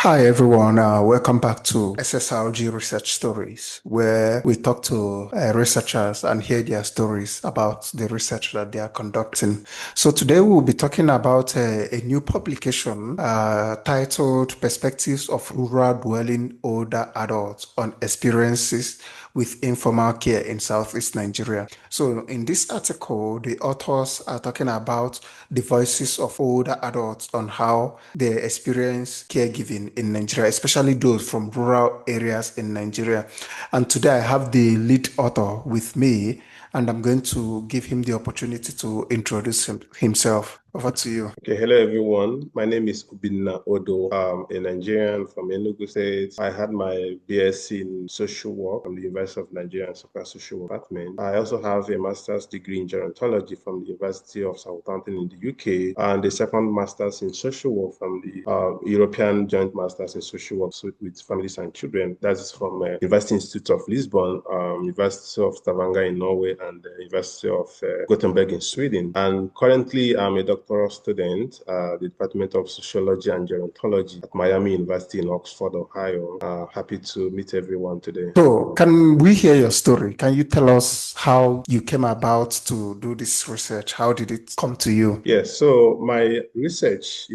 Hi everyone, welcome back to SSRG Research Stories, where we talk to researchers and hear their stories about the research that they are conducting. So today we'll be talking about a new publication titled Perspectives of Rural Dwelling Older Adults on Experiences with Informal Care in Southeast Nigeria. So in this article, the authors are talking about the voices of older adults on how they experience caregiving in Nigeria, especially those from rural areas in Nigeria. And today I have the lead author with me, and I'm going to give him the opportunity to introduce himself. Over to you. Okay, hello everyone. My name is Ubinna Odo. I'm a Nigerian from Enugu State. I had my BSc in social work from the University of Nigeria and Super Social Work Department. I also have a master's degree in gerontology from the University of Southampton in the UK, and a second master's in social work from the European Joint Masters in Social Work with Families and Children. That is from University Institute of Lisbon, University of Stavanger in Norway, and the University of Gothenburg in Sweden. And currently, I'm a doctoral student at the Department of Sociology and Gerontology at Miami University in Oxford, Ohio. Happy to meet everyone today. So, can we hear your story? Can you tell us how you came about to do this research? How did it come to you? Yes, so my research,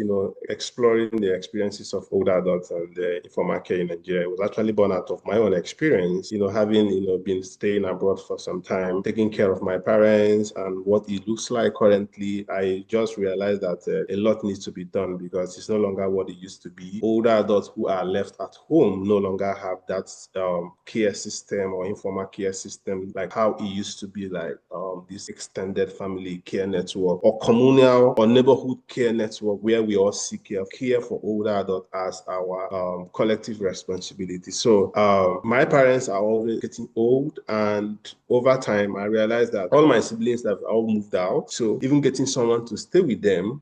exploring the experiences of older adults and the informal care in Nigeria was actually born out of my own experience, having, been staying abroad for some time, taking care of my parents and what it looks like currently. I just realized that a lot needs to be done because it's no longer what it used to be. Older adults who are left at home no longer have that care system or informal care system like how it used to be, like this extended family care network or communal or neighborhood care network where we all seek care for older adults as our collective responsibility. So my parents are always getting old, and over time I realized that all my siblings have all moved out. So even getting someone to stay with them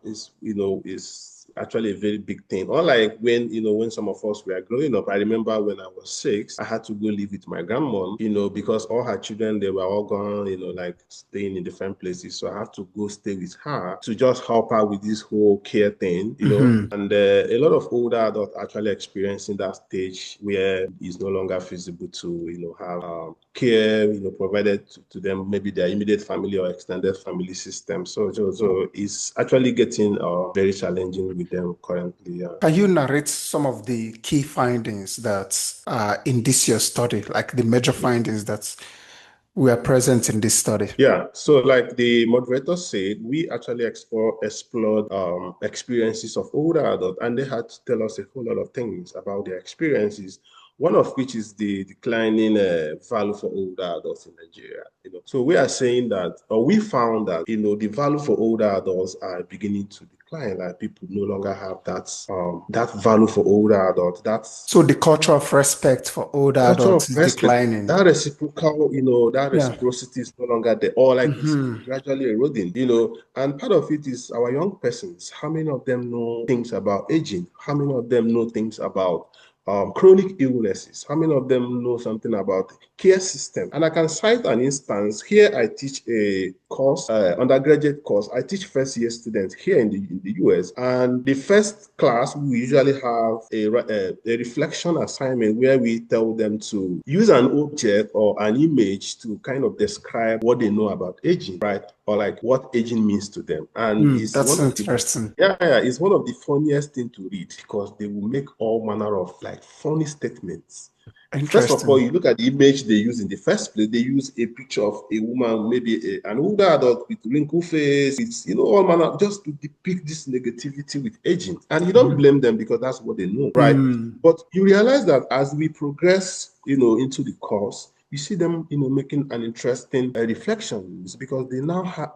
is actually a very big thing. Unlike when some of us were growing up, I remember when I was 6, I had to go live with my grandmom, because all her children, they were all gone, like staying in different places. So I have to go stay with her to just help her with this whole care thing. And a lot of older adults actually experiencing that stage where it's no longer feasible to have care, provided to them, maybe their immediate family or extended family system. So it's actually getting very challenging with them currently. Can you narrate some of the key findings that are in this year's study, like the major findings that were present in this study? Yeah, so like the moderator said, we actually explored experiences of older adults, and they had to tell us a whole lot of things about their experiences. One of which is the declining value for older adults in Nigeria. So we are saying that, or we found that, the value for older adults are beginning to decline. Like people no longer have that value for older adults. So the culture of respect for older Culture of adults is respect, declining. that reciprocal, that Yeah. reciprocity is no longer there, or like it's hmm gradually eroding. And part of it is our young persons. How many of them know things about aging? How many of them know things about chronic illnesses? How many of them know something about care system? And I can cite an instance. Here I teach a course, undergraduate course. I teach first year students here in the US. And the first class, we usually have a reflection assignment where we tell them to use an object or an image to kind of describe what they know about aging, right? Or like what aging means to them. And it's That's one of the interesting. yeah, it's one of the funniest thing to read because they will make all manner of like funny statements. First of all, Interesting. you look at the image they use in the first place. They use a picture of a woman, maybe an older adult with wrinkled face. It's all manner just to depict this negativity with aging. And you don't blame them because that's what they know, right? Mm. But you realize that as we progress, into the course, you see them, making an interesting reflections because they now have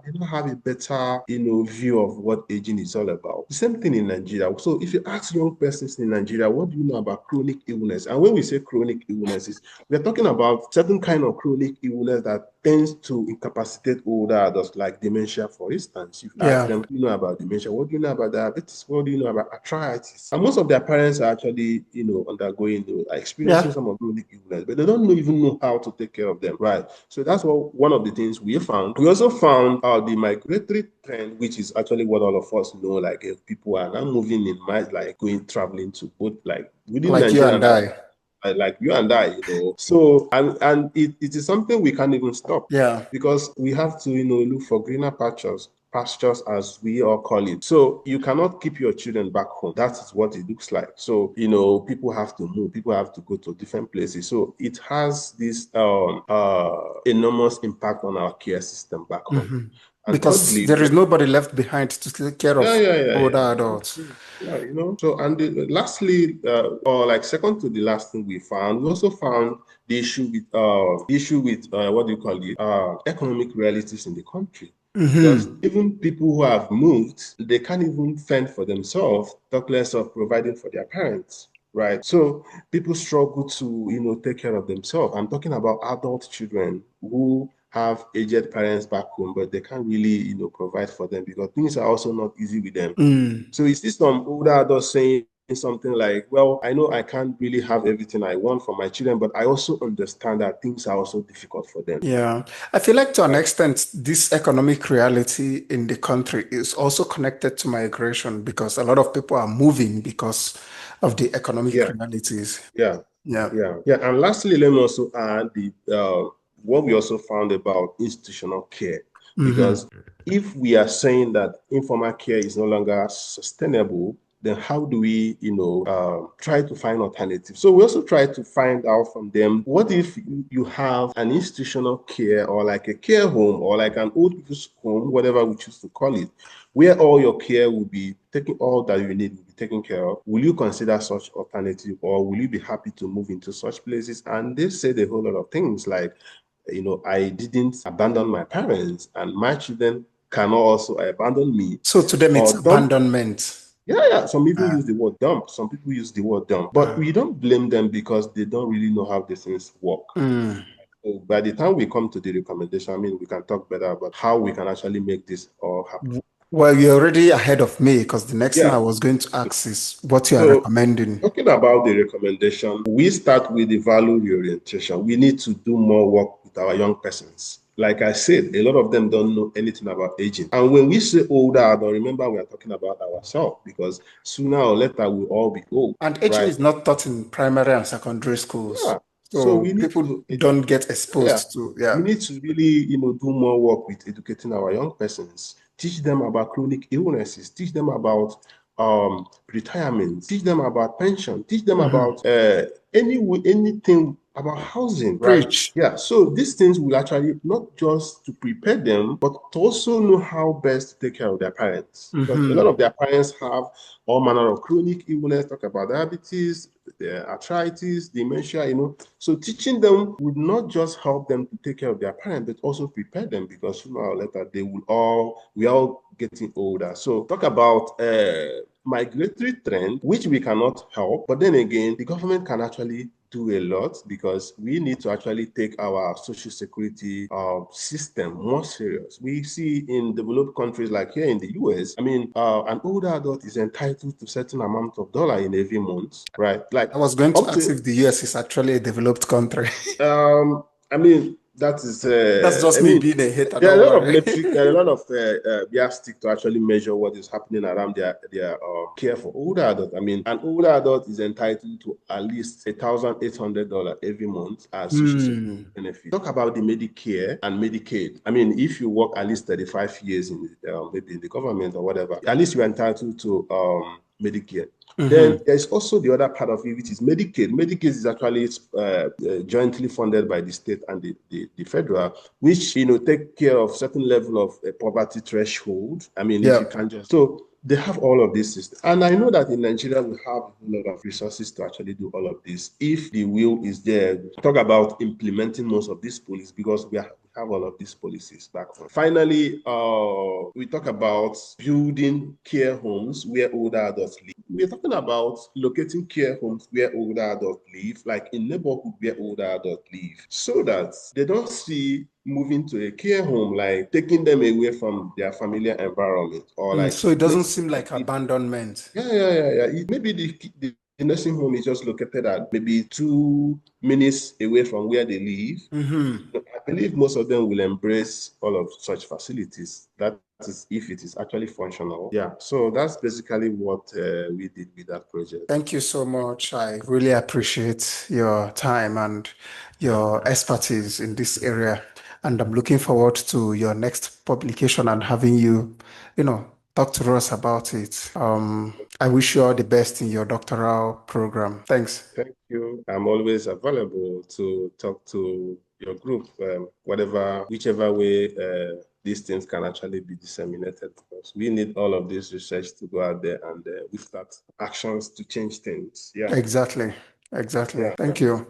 a better, view of what aging is all about. The same thing in Nigeria. So if you ask young persons in Nigeria, what do you know about chronic illness? And when we say chronic illnesses, we're talking about certain kind of chronic illness that tends to incapacitate older adults, like dementia, for instance. You ask Yeah. them, you know about dementia? What do you know about diabetes? What do you know about arthritis? And most of their parents are actually, undergoing, experiencing Yeah. some of chronic illness, but they don't even know how to take care of them, right? So that's one of the things we found. We also found the migratory trend, which is actually what all of us know, like a people are now moving in miles, like traveling to both like within Like you Nigeria and now, I. like you and I, So and it is something we can't even stop. Yeah. Because we have to, look for greener pastures as we all call it. So you cannot keep your children back home. That is what it looks like. So, people have to move, people have to go to different places. So it has this enormous impact on our care system back home. Mhm. And Because thirdly, there is nobody left behind to take care yeah, of yeah, yeah, older yeah. adults. Yeah, So, and lastly, or like second to the last thing we also found the issue with what do you call it? Economic realities in the country. Because Hmm. even people who have moved, they can't even fend for themselves, talk less of providing for their parents. Right. So people struggle to, take care of themselves. I'm talking about adult children who have aged parents back home, but they can't really, provide for them because things are also not easy with them. Mm. So you see some older adults saying something like, well, I know I can't really have everything I want for my children, but I also understand that things are also difficult for them. Yeah, I feel like to an Right. extent, this economic reality in the country is also connected to migration because a lot of people are moving because of the economic Yeah, realities. yeah, Yeah. yeah. And lastly, let me also add the what we also found about institutional care, Hmm. because if we are saying that informal care is no longer sustainable, then how do we, try to find alternatives? So we also try to find out from them, what if you have an institutional care or like a care home or like an old people's home, whatever we choose to call it, where all your care will be taken, all that you need will be taken care of. Will you consider such alternative, or will you be happy to move into such places? And they said a whole lot of things like, I didn't abandon my parents, and my children cannot also abandon me. So to them, it's Or dump. abandonment. Yeah, yeah. Some even Uh, use the word dump. Some people use the word dump. But we don't blame them because they don't really know how these things work. mm. So by the time we come to the recommendation, I mean, we can talk better about how we can actually make this all happen. Well, you're already ahead of me because the next thing I Yeah. was going to ask is what you are So recommending. talking about the recommendation, we start with the value reorientation. We need to do more work with our young persons. Like I said, a lot of them don't know anything about aging. And when we say older adult, remember we are talking about ourselves, because sooner or later we'll all be old, And aging right? is not taught in primary and secondary schools. Yeah. So So we need people to don't get yeah, exposed to, yeah. we need to really, do more work with educating our young persons, teach them about chronic illnesses, teach them about retirement, teach them about pension, teach them Mhm. about anything about housing, right? Preach. Yeah, so these things will actually not just to prepare them, but to also know how best to take care of their parents. Because a lot of Hmm. their parents have all manner of chronic illness, talk about diabetes, arthritis, dementia, So teaching them would not just help them to take care of their parents, but also prepare them, because sooner or later we all getting older. So talk about migratory trend, which we cannot help, but then again, the government can actually do a lot, because we need to actually take our social security system more serious. We see in developed countries like here in the US, I mean, an older adult is entitled to certain amount of dollar in every month, right? Like I was going to up ask to if the US is actually a developed country. I mean, that is, That's just I me mean, being a hater, there are don't a lot of worry. metric, there are a lot of yardstick to actually measure what is happening around their care for older adults. I mean, an older adult is entitled to at least $1,800 every month as social security Hmm. benefit. Talk about the Medicare and Medicaid. I mean, if you work at least 35 years in maybe in the government or whatever, at least you're entitled to Medicare. Then Hmm. there's also the other part of it, which is Medicaid. Medicaid is actually jointly funded by the state and the federal, which take care of certain level of poverty threshold. I mean, if you Yeah. can just so they have all of this system. And I know that in Nigeria we have a lot of resources to actually do all of this if the will is there. Talk about implementing most of these policies, because we have all of these policies back home. Finally, we talk about building care homes where older adults live. We're talking about locating care homes where older adults live, like in neighborhood where older adults live, so that they don't see moving to a care home like taking them away from their familiar environment, or like So it doesn't making seem them like live. abandonment. Yeah. Maybe the nursing home is just located at maybe 2 minutes away from where they live. Hmm. I believe most of them will embrace all of such facilities. That is if it is actually functional. Yeah, so that's basically what we did with that project. Thank you so much. I really appreciate your time and your expertise in this area. And I'm looking forward to your next publication and having you, talk to us about it. I wish you all the best in your doctoral program. Thanks. Thank you. I'm always available to talk to your group, whichever way these things can actually be disseminated. Because we need all of this research to go out there and we start actions to change things. Yeah. Exactly. Exactly. Yeah. Thank you.